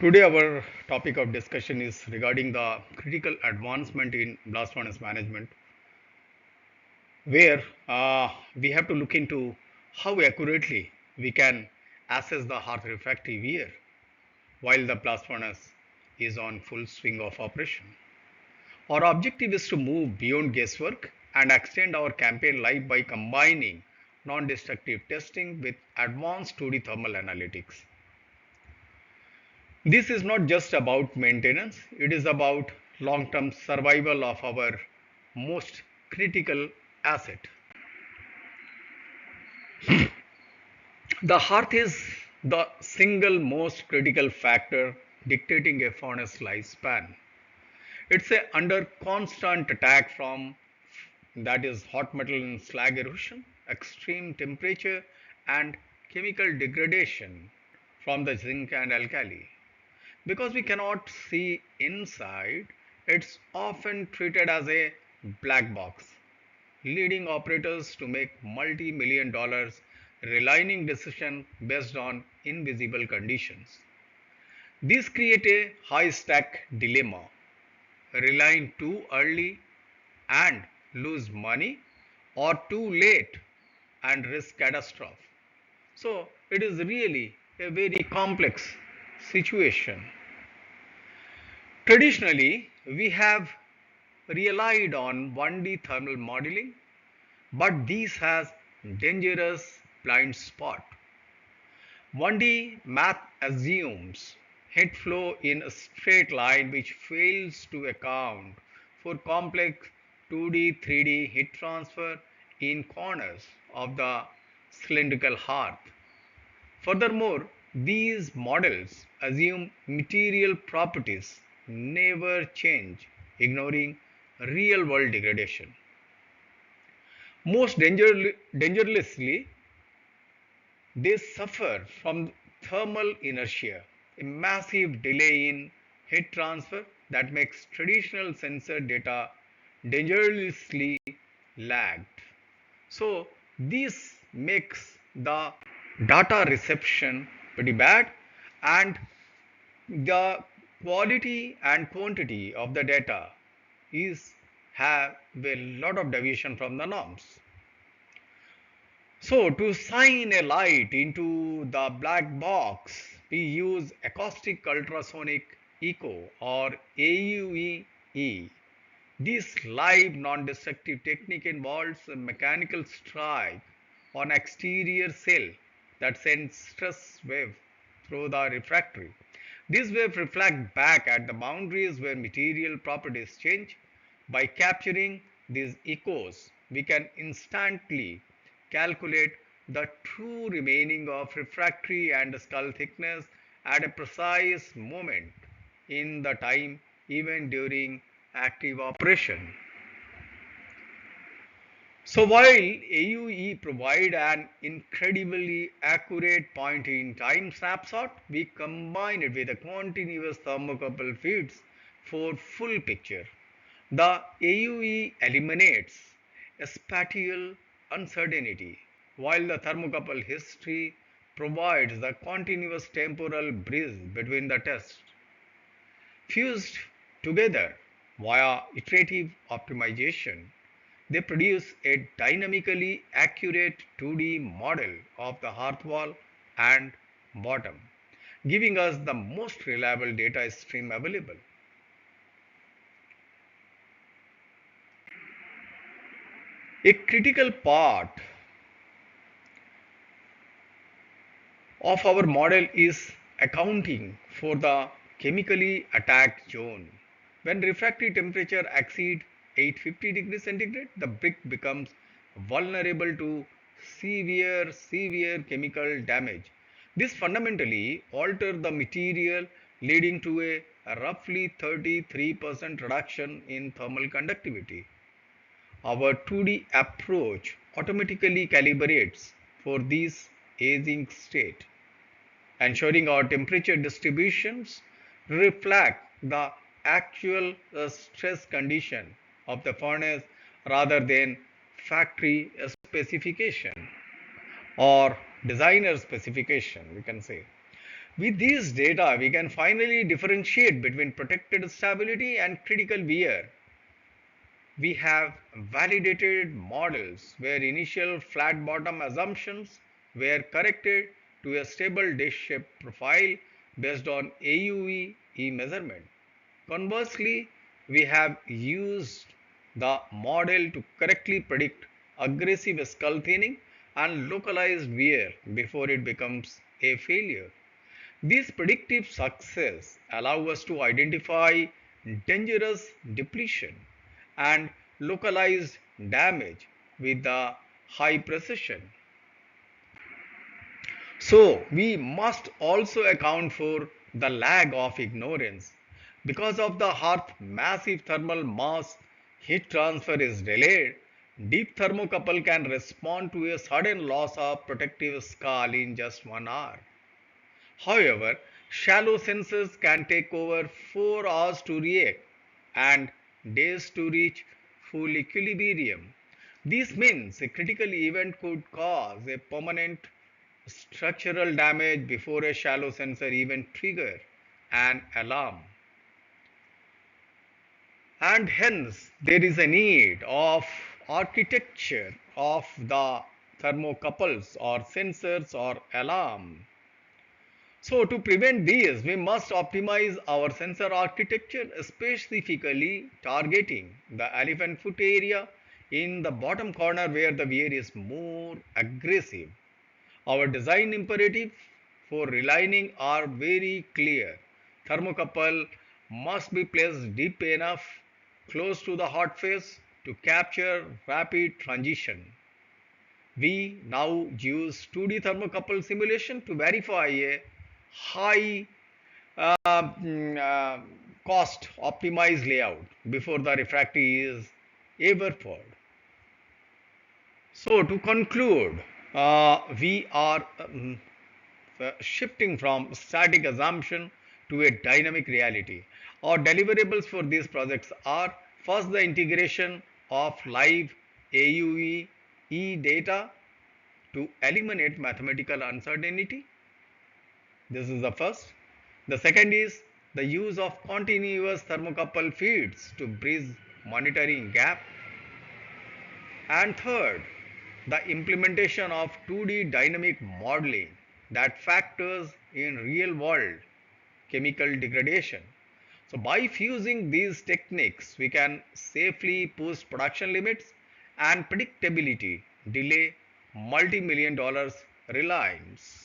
Today, our topic of discussion is regarding the critical advancement in blast furnace management, where we have to look into how accurately we can assess the hearth refractory wear while the blast furnace is on full swing of operation. Our objective is to move beyond guesswork and extend our campaign life by combining non destructive testing with advanced 2D thermal analytics. This is not just about maintenance, it is about long term survival of our most critical asset. The hearth is the single most critical factor dictating a furnace lifespan. It's under constant attack from that is hot metal and slag erosion, extreme temperature, and chemical degradation from the zinc and alkali. Because we cannot see inside, it's often treated as a black box, leading operators to make multi-million dollars relying decision based on invisible conditions. These create a high stack dilemma, relying too early and lose money or too late and risk catastrophe. So it is really a very complex situation. Traditionally, we have relied on 1D thermal modeling, but this has dangerous blind spot. 1D math assumes heat flow in a straight line which fails to account for complex 2D 3D heat transfer in corners of the cylindrical hearth. Furthermore, these models assume material properties never change, ignoring real world degradation. Dangerously, they suffer from thermal inertia, a massive delay in heat transfer that makes traditional sensor data dangerously lagged. So, this makes the data reception pretty bad, and the quality and quantity of the data is have a lot of deviation from the norms. So to shine a light into the black box, we use acoustic ultrasonic echo or AUE. This live non-destructive technique involves a mechanical strike on exterior cell that sends stress wave through the refractory. These waves reflect back at the boundaries where material properties change. By capturing these echoes, we can instantly calculate the true remaining of refractory and skull thickness at a precise moment in the time, even during active operation. So while AUE provide an incredibly accurate point in time snapshot, we combine it with a continuous thermocouple feeds for full picture. The AUE eliminates spatial uncertainty, while the thermocouple history provides the continuous temporal bridge between the tests. Fused together via iterative optimization, they produce a dynamically accurate 2D model of the hearth wall and bottom, giving us the most reliable data stream available. A critical part of our model is accounting for the chemically attacked zone. When refractory temperature exceeds 850 degrees centigrade, the brick becomes vulnerable to severe chemical damage. This fundamentally alters the material, leading to a roughly 33% reduction in thermal conductivity. Our 2D approach automatically calibrates for this aging state, ensuring our temperature distributions reflect the actual stress condition of the furnace rather than factory specification or designer specification, we can say. With these data, we can finally differentiate between protected stability and critical wear. We have validated models where initial flat bottom assumptions were corrected to a stable dish shape profile based on AUE measurement. Conversely, we have used the model to correctly predict aggressive skull thinning and localized wear before it becomes a failure. This predictive success allows us to identify dangerous depletion and localized damage with the high precision. So, we must also account for the lag of ignorance. Because of the Hearth massive thermal mass, heat transfer is delayed. Deep thermocouple can respond to a sudden loss of protective skull in just 1 hour. However, shallow sensors can take over 4 hours to react and days to reach full equilibrium. This means a critical event could cause a permanent structural damage before a shallow sensor even trigger an alarm. And hence there is a need of architecture of the thermocouples or sensors or alarm. So to prevent these, we must optimize our sensor architecture, specifically targeting the elephant foot area in the bottom corner where the wear is more aggressive. Our design imperatives for relining are very clear. Thermocouple must be placed deep enough close to the hot face to capture rapid transition. We now use 2D thermocouple simulation to verify a high uh, cost optimized layout before the refractory is ever poured. So to conclude, we are shifting from static assumption to a dynamic reality. Our deliverables for these projects are first the integration of live AUE data to eliminate mathematical uncertainty. This is the first. The second is the use of continuous thermocouple feeds to bridge monitoring gap. And third, the implementation of 2D dynamic modeling that factors in real world chemical degradation. So by fusing these techniques, we can safely push production limits and predictability, delay multi-million dollars reliance.